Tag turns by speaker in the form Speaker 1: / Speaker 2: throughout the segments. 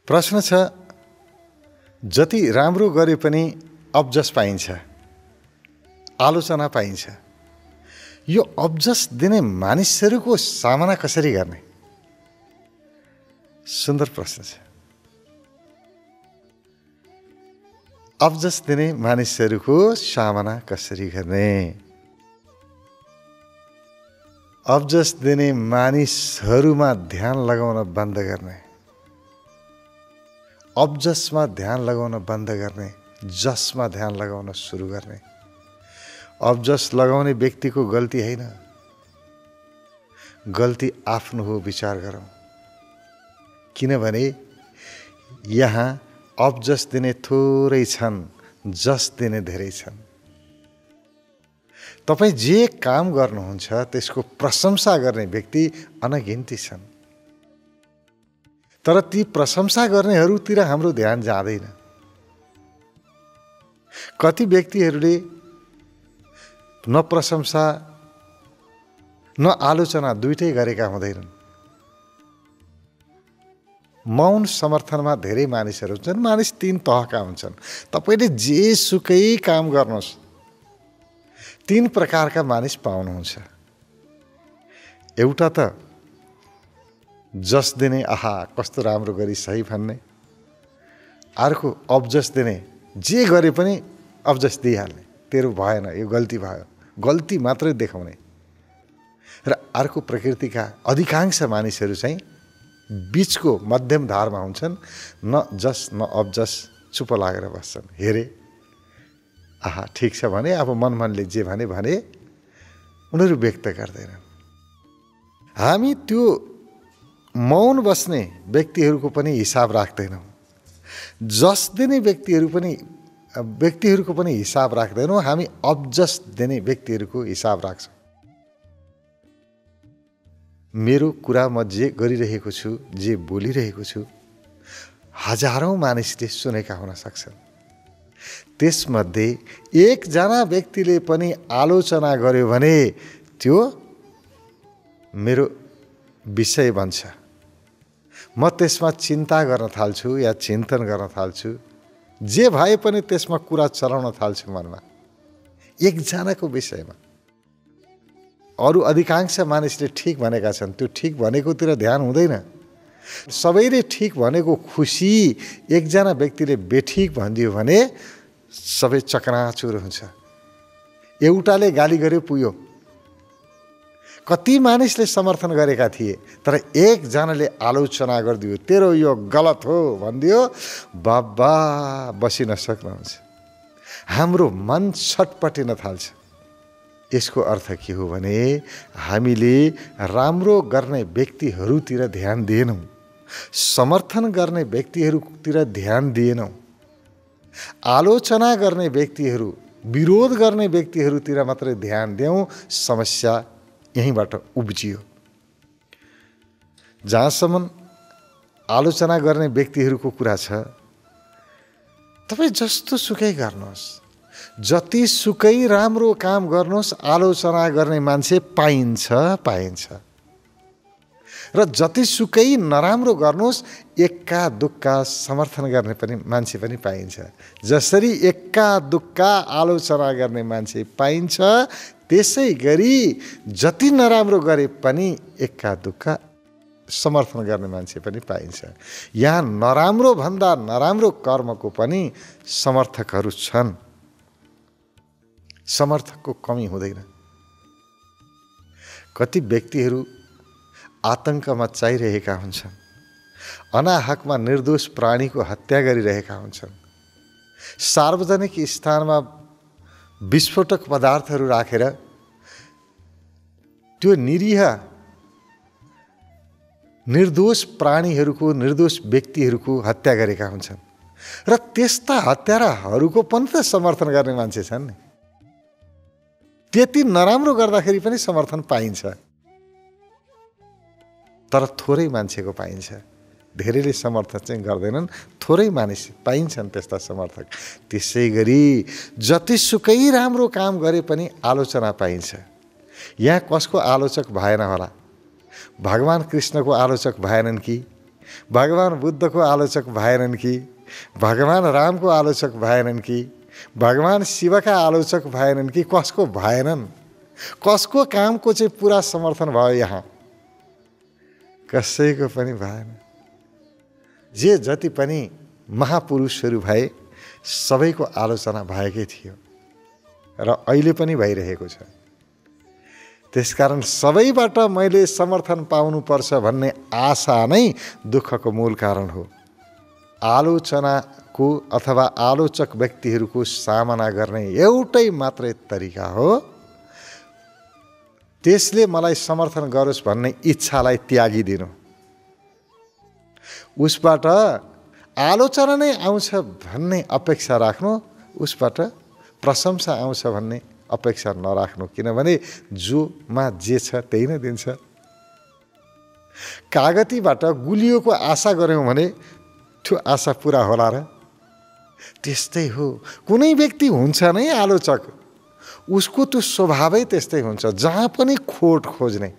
Speaker 1: प्रश्न छ, जति राम्रो गरे पनि अब्जस पाइन्छ, आलोचना पाइन्छ। यो अब्जस दिने मानिसहरूको सामना कसरी गर्ने? सुन्दर प्रश्न छ। अब्जस दिने मानिसहरूको सामना कसरी गर्ने? अब्जस दिने मानिसहरूमा ध्यान लगाउन बन्द गर्ने, अब्जसमा ध्यान लगाउन बन्द गर्ने, जसमा ध्यान लगाउन सुरु गर्ने। अब्जस लगाउने व्यक्तिको गल्ती होइन, गल्ती आफ्नो हो, विचार गरौँ। किनभने यहाँ अब्जस दिने थोरै छन्, जस दिने धेरै छन्। तपाईँ जे काम गर्नुहुन्छ त्यसको प्रशंसा गर्ने व्यक्ति अनगिन्ती छन्, तर ती प्रशंसा गर्नेहरूतिर हाम्रो ध्यान जाँदैन। कति व्यक्तिहरूले न प्रशंसा न आलोचना दुइटै गरेका हुँदैनन्। मौन समर्थनमा धेरै मानिसहरू हुन्छन्। मानिस तीन तहका हुन्छन्। तपाईँले जेसुकै काम गर्नुहोस्, तीन प्रकारका मानिस पाउनुहुन्छ। एउटा त जस दिने, आहा कस्तो राम्रो गरी सही भन्ने। अर्को अब्जस दिने, जे गरे पनि अब्जस दिइहाल्ने, तेरो भएन, यो गल्ती भयो, गल्ती मात्रै देखाउने। र अर्को प्रकृतिका अधिकांश मानिसहरू चाहिँ बीचको मध्यम धारमा हुन्छन्। न जस न अब्जस, चुप लागेर बस्छन्। हेरे, आहा ठिक छ भने, अब मनले जे भने उनीहरू व्यक्त गर्दैनन्। हामी त्यो मौन बस्ने व्यक्तिहरूको पनि हिसाब राख्दैनौँ, जस दिने व्यक्तिहरूको पनि हिसाब राख्दैनौँ। हामी अब्जस दिने व्यक्तिहरूको हिसाब राख्छौँ। मेरो कुरा म जे गरिरहेको छु, जे बोलिरहेको छु, हजारौं मानिसले सुनेका हुन सक्छन्। त्यसमध्ये एकजना व्यक्तिले पनि आलोचना गर्यो भने त्यो मेरो विषय बन्छ। म त्यसमा चिन्ता गर्न थाल्छु या चिन्तन गर्न थाल्छु। जे भए पनि त्यसमा कुरा चलाउन थाल्छु मनमा, एकजनाको विषयमा। अरू अधिकांश मानिसले ठिक भनेका छन्, त्यो ठिक भनेकोतिर ध्यान हुँदैन। सबैले ठिक भनेको खुसी एकजना व्यक्तिले बेठिक भनिदियो भने सबै चकनाचुर हुन्छ। एउटाले गाली गर्यो पुग्यो, कति मानिसले समर्थन गरेका थिए, तर एकजनाले आलोचना गरिदियो, तेरो यो गलत हो भनिदियो, बाबा बसिन सक्नुहुन्छ। हाम्रो मन छटपटिन थाल्छ। यसको अर्थ के हो भने हामीले राम्रो गर्ने व्यक्तिहरूतिर ध्यान दिएनौँ, समर्थन गर्ने व्यक्तिहरूतिर ध्यान दिएनौँ। आलोचना गर्ने व्यक्तिहरू, विरोध गर्ने व्यक्तिहरूतिर मात्रै ध्यान दियौँ। समस्या यहीँबाट उब्जियो। जहाँसम्म आलोचना गर्ने व्यक्तिहरूको कुरा छ, तपाईँ जस्तो सुकै गर्नुहोस्, जति सुकै राम्रो काम गर्नुहोस्, आलोचना गर्ने मान्छे पाइन्छ। र जति सुकै नराम्रो गर्नुहोस्, एक्का दुक्का समर्थन गर्ने पनि मान्छे पनि पाइन्छ। जसरी एक्का दुक्का आलोचना गर्ने मान्छे पाइन्छ, त्यसै गरी जति नराम्रो गरे पनि एक्का दुक्का समर्थन गर्ने मान्छे पनि पाइन्छ। यहाँ नराम्रो भन्दा नराम्रो कर्मको पनि समर्थकहरू छन्। समर्थकको कमी हुँदैन। कति व्यक्तिहरू आतंकमा चाहिरहेका हुन्छन्, अनाहकमा निर्दोष प्राणीको हत्या गरिरहेका हुन्छन्। सार्वजनिक स्थानमा विस्फोटक पदार्थहरू राखेर त्यो निरीह निर्दोष प्राणीहरूको, निर्दोष व्यक्तिहरूको हत्या गरेका हुन्छन्। र त्यस्ता हत्याराहरूको पनि त समर्थन गर्ने मान्छे छन् नि। त्यति नराम्रो गर्दाखेरि पनि समर्थन पाइन्छ, तर थोरै मान्छेको पाइन्छ। धेरैले समर्थन चाहिँ गर्दैनन्, थोरै मानिस पाइन्छन् त्यस्ता समर्थक। त्यसै गरी जतिसुकै राम्रो काम गरे पनि आलोचना पाइन्छ। यहाँ कसको आलोचक भएन होला? भगवान कृष्णको आलोचक भएनन् कि? भगवान बुद्धको आलोचक भएनन् कि, भगवान रामको आलोचक भएनन् कि, भगवान शिवका आलोचक भएनन् कि, कसको भएनन्? कसको कामको चाहिँ पुरा समर्थन भयो यहाँ? कसैको पनि भएन। जे जति पनि महापुरुषहरू भए सबैको आलोचना भएकै थियो र अहिले पनि भइरहेको छ। त्यसकारण सबैबाट मैले समर्थन पाउनुपर्छ भन्ने आशा नै दुःखको मूल कारण हो। आलोचनाको अथवा आलोचक व्यक्तिहरूको सामना गर्ने एउटै मात्रै तरिका हो, त्यसले मलाई समर्थन गरोस् भन्ने इच्छालाई त्यागिदिनु। उसबाट आलोचना नै आउँछ भन्ने अपेक्षा राख्नु, उसबाट प्रशंसा आउँछ भन्ने अपेक्षा नराख्नु, किनभने जोमा जे छ त्यही नै दिन्छ। कागतीबाट गुलियोको आशा गऱ्यौँ भने त्यो आशा पुरा होला र? त्यस्तै हो, कुनै व्यक्ति हुन्छ नै आलोचक, उसको त्यो स्वभावै त्यस्तै हुन्छ, जहाँ पनि खोट खोज्ने।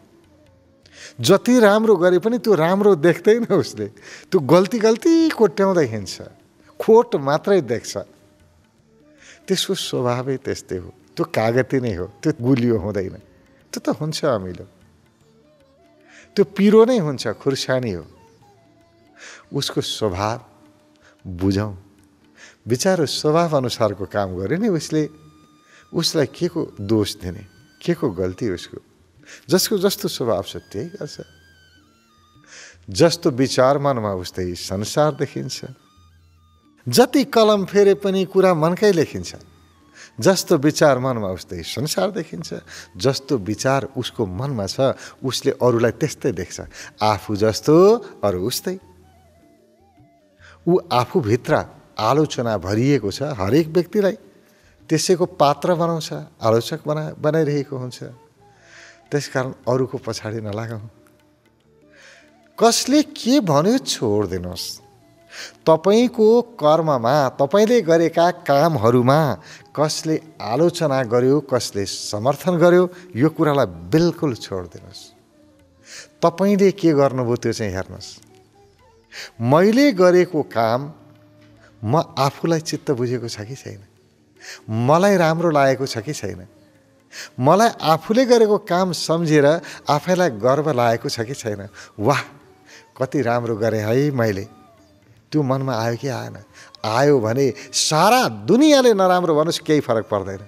Speaker 1: जति राम्रो गरे पनि त्यो राम्रो देख्दैन उसले, त्यो गल्ती कोट्याउँदै हिँड्छ, खोट मात्रै देख्छ। त्यसको स्वभावै त्यस्तै हो, त्यो कागती नै हो, त्यो गुलियो हुँदैन। त्यो त हुन्छ अमिलो, त्यो पिरो नै हुन्छ, खुर्सानी हो। उसको स्वभाव बुझौँ। बिचारो स्वभाव अनुसारको काम गर्यो नि उसले, उसलाई के को दोष दिने, के को गल्ती उसको? जसको जस्तो स्वभाव छ त्यही गर्छ। जस्तो विचार मनमा उस्तै संसार देखिन्छ। जति कलम फेरे पनि कुरा मनकै लेखिन्छ। जस्तो विचार मनमा उस्तै संसार देखिन्छ। जस्तो विचार उसको मनमा छ उसले अरूलाई त्यस्तै देख्छ। आफू जस्तो अरू उस्तै। ऊ आफूभित्र आलोचना भरिएको छ, हरेक व्यक्तिलाई त्यसैको पात्र बनाउँछ, आलोचक बनाइरहेको हुन्छ। त्यसकारण अरूको पछाडि नलागौँ। कसले के भन्यो छोडिदिनुहोस्। तपाईको कर्ममा, तपाईले गरेका कामहरूमा कसले आलोचना गर्यो, कसले समर्थन गर्यो, यो कुरालाई बिल्कुल छोडिदिनुहोस्। तपाईले के गर्नुभयो त्यो चाहिँ हेर्नुहोस्। मैले गरेको काम म आफूलाई चित्त बुझेको छ कि छैन, मलाई राम्रो लागेको छ कि छैन, मलाई आफूले गरेको काम सम्झेर आफैलाई गर्व लागेको छ कि छैन, वाह कति राम्रो गरेँ है मैले, त्यो मनमा आयो कि आएन? आयो भने सारा दुनियाँले नराम्रो भन्नुहोस् केही फरक पर्दैन।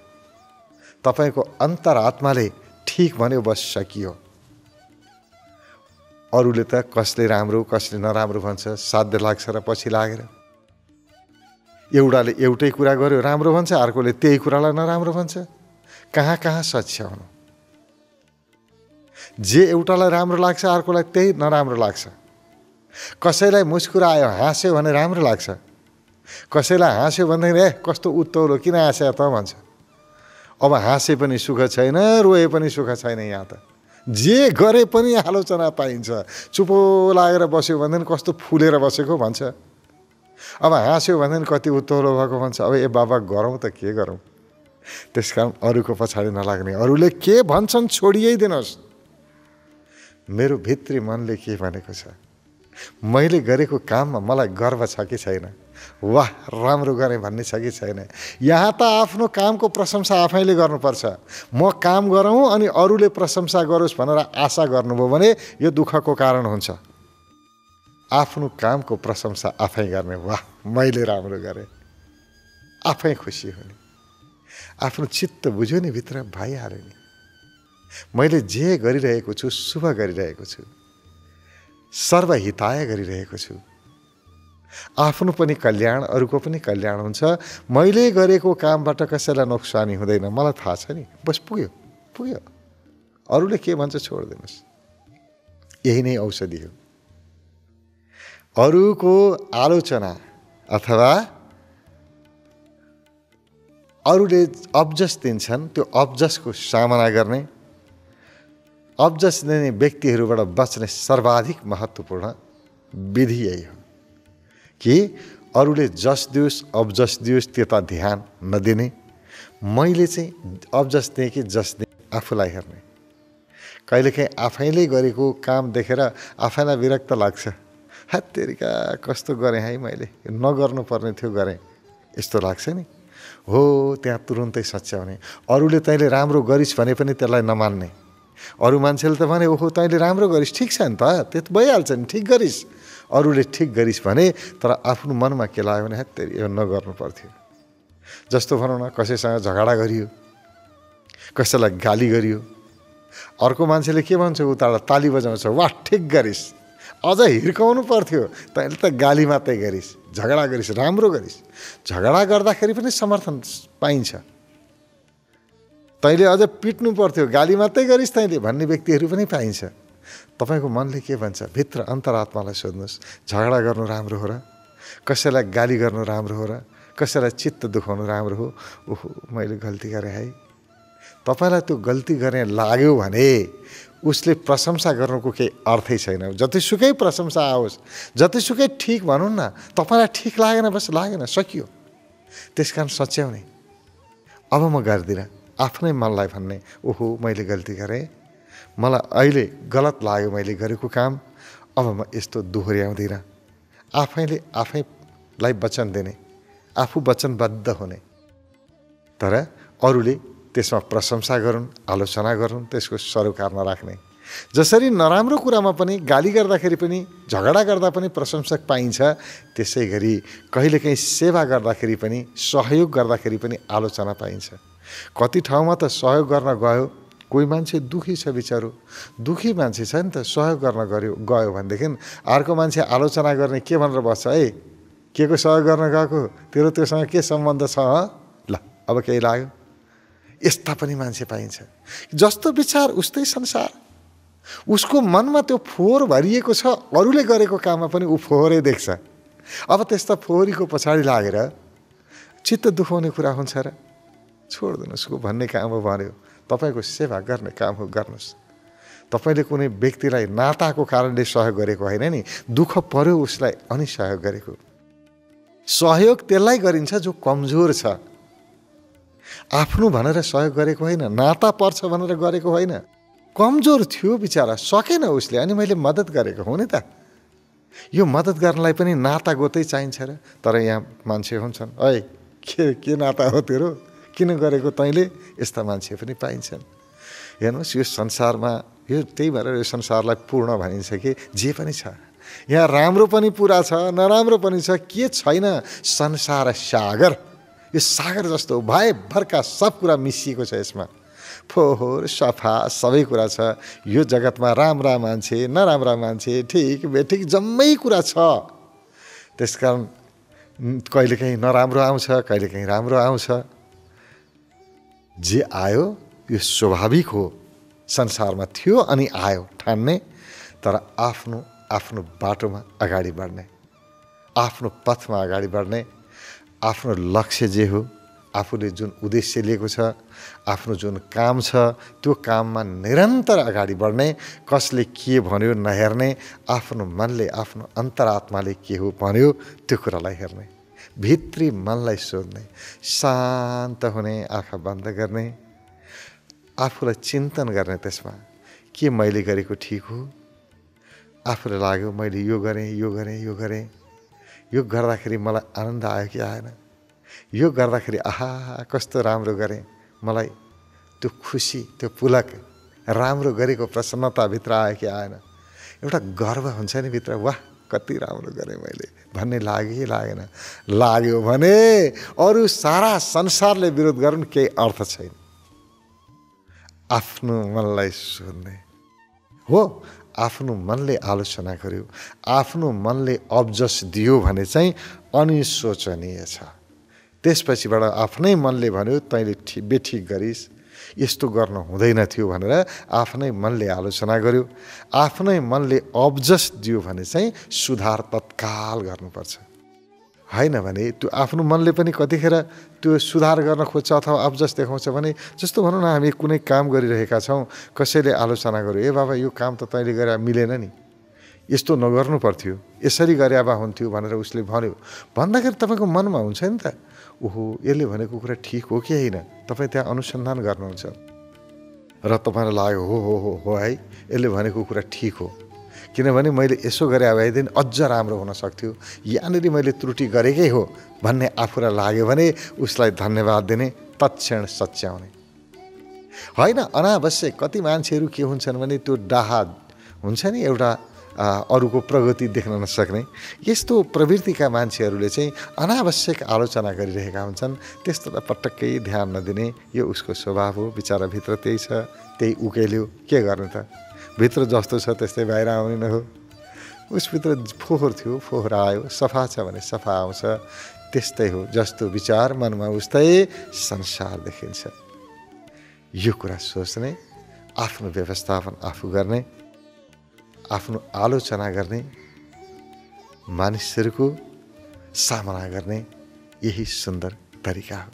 Speaker 1: तपाईको अन्तरात्माले ठीक भन्यो बस सकियो। अरूले त कसले राम्रो कसले नराम्रो भन्छ, साध्य लाग्छ र पछि लागेर एउटाले एउटै कुरा गर्यो राम्रो भन्छ, अर्कोले त्यही कुरालाई नराम्रो भन्छ। कहाँ कहाँ सच्चा हुनु? जे एउटालाई राम्रो लाग्छ अर्कोलाई त्यही नराम्रो लाग्छ। कसैलाई मुस्कुरायो हाँस्यो भने राम्रो लाग्छ, कसैलाई हाँस्यो भनेदेखि ए कस्तो उत्तौलो किन हाँस्यो त भन्छ। अब हाँसे पनि सुख छैन, रोए पनि सुख छैन। यहाँ त जे गरे पनि आलोचना पाइन्छ। चुपो लागेर बस्यो भनेदेखि कस्तो फुलेर बसेको भन्छ। अब हाँस्यो भनेदेखि कति उत्तौलो भएको भन्छ। अब ए बाबा गरौँ त के गरौँ? त्यसकारण अरूको पछाडि नलाग्ने। अरूले के भन्छन् छोडिदिनुहोस्। मेरो भित्री मनले के भनेको छ, मैले गरेको काममा मलाई गर्व छ कि छैन, वाह राम्रो गरेँ भन्ने छ कि छैन। यहाँ त आफ्नो कामको प्रशंसा आफैले गर्नुपर्छ। म काम गरौँ अनि अरूले प्रशंसा गरोस् भनेर आशा गर्नुभयो भने यो दुःखको कारण हुन्छ। आफ्नो कामको प्रशंसा आफै गर्ने, वाह मैले राम्रो गरेँ, आफै खुसी हुने। आफ्नो चित्त बुझ्यो नि, भित्र भइहाल्यो नि, मैले जे गरिरहेको छु शुभ गरिरहेको छु, सर्वहिताय गरिरहेको छु। आफ्नो पनि कल्याण अरूको पनि कल्याण हुन्छ। मैले गरेको कामबाट कसैलाई नोक्सानी हुँदैन, मलाई थाहा छ नि, बस पुग्यो पुग्यो। अरूले के भन्छ छोडिदिनुहोस्। यही नै औषधि हो। अरूको आलोचना अथवा अरूले अब्जस दिन्छन्, त्यो अब्जसको सामना गर्ने, अब्जस दिने व्यक्तिहरूबाट बच्ने सर्वाधिक महत्त्वपूर्ण विधि यही हो कि अरूले जस दियोस् अब्जस दियोस् त्यता ध्यान नदिने। मैले चाहिँ अब्जस दिएँ कि जस दिएँ आफूलाई हेर्ने। कहिलेकाहीँ आफैले गरेको काम देखेर आफैलाई विरक्त लाग्छ। हत्तेरिका कस्तो गरेँ है मैले, नगर्नु पर्ने थियो गरेँ, यस्तो लाग्छ नि। हो त्यहाँ तुरुन्तै सच्याउने। अरूले तैँले राम्रो गरिस् भने पनि त्यसलाई नमान्ने। अरू मान्छेले त भने ओहो तैँले राम्रो गरिस्, ठिक छ नि त, त्यो त भइहाल्छ नि, ठिक गरिस्। अरूले ठिक गरिस् भने तर आफ्नो मनमा के लाग्यो भने हत्तेरी यो नगर्नु पर्थ्यो। जस्तो भनौँ न कसैसँग झगडा गरियो, कसैलाई गाली गरियो, अर्को मान्छेले के भन्छ उताबाट ताली बजाउँछ, वाह ठिक गरिस्, अझ हिर्काउनु पर्थ्यो, तैँले त गाली मात्रै गरिस्, झगडा गरिस्, राम्रो गरिस्। झगडा गर्दाखेरि पनि समर्थन पाइन्छ, तैँले अझ पिट्नु पर्थ्यो, गाली मात्रै गरिस् तैँले भन्ने व्यक्तिहरू पनि पाइन्छ। तपाईँको मनले के भन्छ भित्र अन्तरात्मालाई सोध्नुहोस्, झगडा गर्नु राम्रो हो र, कसैलाई गाली गर्नु राम्रो हो र, कसैलाई चित्त दुखाउनु राम्रो हो? ओहो मैले गल्ती गरेँ है। तपाईँलाई त्यो गल्ती गर्ने लाग्यो भने उसले प्रशंसा गर्नुको केही अर्थै छैन। जतिसुकै प्रशंसा आओस्, जतिसुकै ठिक भनौँ न, तपाईँलाई ठिक लागेन बस लागेन, सकियो। त्यसकारण सच्याउने, अब म गर्दिनँ, आफ्नै मनलाई भन्ने ओहो मैले गल्ती गरेँ, मलाई अहिले गलत लाग्यो मैले गरेको काम, अब म यस्तो दोहोऱ्याउँदिनँ। आफैले आफैलाई वचन दिने, आफू वचनबद्ध हुने। तर अरूले त्यसमा प्रशंसा गरून्, आलोचना गरून्, त्यसको सरोकार नराख्ने। जसरी नराम्रो कुरामा पनि गाली गर्दाखेरि पनि झगडा गर्दा पनि प्रशंसक पाइन्छ, त्यसै गरी कहिलेकाहीँ सेवा गर्दाखेरि पनि सहयोग गर्दाखेरि पनि आलोचना पाइन्छ। कति ठाउँमा त सहयोग गर्न गयो, कोही मान्छे दुखी छ बिचारो, दुखी मान्छे छ नि त, सहयोग गर्न गयो भनेदेखि अर्को मान्छे आलोचना गर्ने के भनेर बस्छ, है के को सहयोग गर्न गएको, तेरो त्योसँग के सम्बन्ध छ, ल अब केही लाग्यो, यस्ता पनि मान्छे पाइन्छ। जस्तो विचार उस्तै संसार। उसको मनमा त्यो फोहोर भरिएको छ, अरूले गरेको काममा पनि ऊ फोहोरै देख्छ। अब त्यस्ता फोहोरीको पछाडि लागेर चित्त दुखाउने कुरा हुन्छ र? छोडिदिनुहोस्, उसको भन्ने काम हो भन्यो, तपाईँको सेवा गर्ने काम हो, गर्नुहोस्। तपाईँले कुनै व्यक्तिलाई नाताको कारणले सहयोग गरेको होइन नि, दुःख पर्यो उसलाई अनि सहयोग गरेको। सहयोग त्यसलाई गरिन्छ जो कमजोर छ, आफ्नो भनेर सहयोग गरेको होइन, नाता पर्छ भनेर गरेको होइन। कमजोर थियो बिचारा, सकेन उसले, अनि मैले मद्दत गरेको हो नि त। यो मद्दत गर्नलाई पनि नाता गोतै चाहिन्छ र? तर यहाँ मान्छे हुन्छन्, ऐ के नाता हो तेरो, किन गरेको तैँले? यस्ता मान्छे पनि पाइन्छन्। हेर्नुहोस् यो संसारमा, यो त्यही भएर यो संसारलाई पूर्ण भनिन्छ कि जे पनि छ यहाँ, राम्रो पनि पुरा छ, नराम्रो पनि छ, के छैन। संसार सागर, यो सागर जस्तो भयभरका सब कुरा मिसिएको छ यसमा, फोहोर सफा सबै कुरा छ। यो जगतमा राम्रा मान्छे, नराम्रा मान्छे, ठिक बेठिक जम्मै कुरा छ। त्यसकारण कहिलेकाहीँ नराम्रो आउँछ, कहिलेकाहीँ राम्रो आउँछ। जे आयो यो स्वाभाविक हो, संसारमा थियो अनि आयो ठान्ने, तर आफ्नो आफ्नो बाटोमा अगाडि बढ्ने, आफ्नो पथमा अगाडि बढ्ने, आफ्नो लक्ष्य जे हो, आफूले जुन उद्देश्य लिएको छ, आफ्नो जुन काम छ, त्यो काममा निरन्तर अगाडि बढ्ने, कसले के भन्यो नहेर्ने, आफ्नो मनले, आफ्नो अन्तरात्माले के हो भन्यो त्यो कुरालाई हेर्ने, भित्री मनलाई सोध्ने, शान्त हुने, आँखा बन्द गर्ने, आफूलाई चिन्तन गर्ने, त्यसमा के मैले गरेको ठिक हो, आफूलाई लाग्यो मैले यो गरेँ, यो गरेँ, यो गरेँ, यो गर्दाखेरि मलाई आनन्द आयो कि आएन, यो गर्दाखेरि आहा कस्तो राम्रो गरेँ, मलाई त्यो खुसी, त्यो पुलक, राम्रो गरेको प्रसन्नताभित्र आयो कि आएन, एउटा गर्व हुन्छ नि भित्र, वाह कति राम्रो गरेँ मैले भन्ने लाग्यो कि लागेन? लाग्यो भने अरू सारा संसारले विरोध गर्नु केही अर्थ छैन। आफ्नो मनलाई सोध्ने हो, आफ्नो मनले आलोचना गर्यो, आफ्नो मनले अब्जस दियो भने चाहिँ अनिशोचनीय छ। त्यसपछिबाट आफ्नै मनले भन्यो तैँले बेठिक गरिस्, यस्तो गर्न हुँदैन थियो भनेर आफ्नै मनले आलोचना गर्यो, आफ्नै मनले अब्जस दियो भने चाहिँ सुधार तत्काल गर्नुपर्छ। होइन भने त्यो आफ्नो मनले पनि कतिखेर त्यो सुधार गर्न खोज्छ अथवा अब्जस देखाउँछ भने, जस्तो भनौँ न हामी कुनै काम गरिरहेका छौँ, कसैले आलोचना गर्यो, ए बाबा यो काम त तैँले गरे मिलेन नि, यस्तो नगर्नु पर्थ्यो, यसरी गरे भए हुन्थ्यो भनेर उसले भन्यो, भन्दाखेरि तपाईँको मनमा हुन्छ नि त, ओहो यसले भनेको कुरा ठिक हो कि होइन? तपाईँ त्यहाँ अनुसन्धान गर्नुहुन्छ र तपाईँलाई लाग्यो हो हो हो हो है यसले भनेको कुरा ठिक हो, किनभने मैले यसो गरे भएदेखि अझ राम्रो हुन सक्थ्यो, यहाँनिर मैले त्रुटि गरेकै हो भन्ने आफूलाई लाग्यो भने उसलाई धन्यवाद दिने, तत्क्षण सच्याउने होइन। अनावश्यक कति मान्छेहरू के हुन्छन् भने त्यो डाहा हुन्छ नि, एउटा अरूको प्रगति देख्न नसक्ने यस्तो प्रवृत्तिका मान्छेहरूले चाहिँ अनावश्यक आलोचना गरिरहेका हुन्छन्। त्यस्तो त पटक्कै ध्यान नदिने, यो उसको स्वभाव हो, बिचरा भित्र त्यही छ, त्यही उकेल्यो, के गर्ने त, भित्र जस्तो छ त्यस्तै बाहिर आउने न हो। उसभित्र फोहोर थियो, फोहोर आयो, सफा छ भने सफा आउँछ, त्यस्तै हो, जस्तो विचार मनमा उस्तै संसार देखिन्छ। यो कुरा सोच्ने, आफ्नो व्यवस्थापन आफू गर्ने, आफ्नो आलोचना गर्ने, मानिसहरूको सामना गर्ने यही सुन्दर तरिका हो।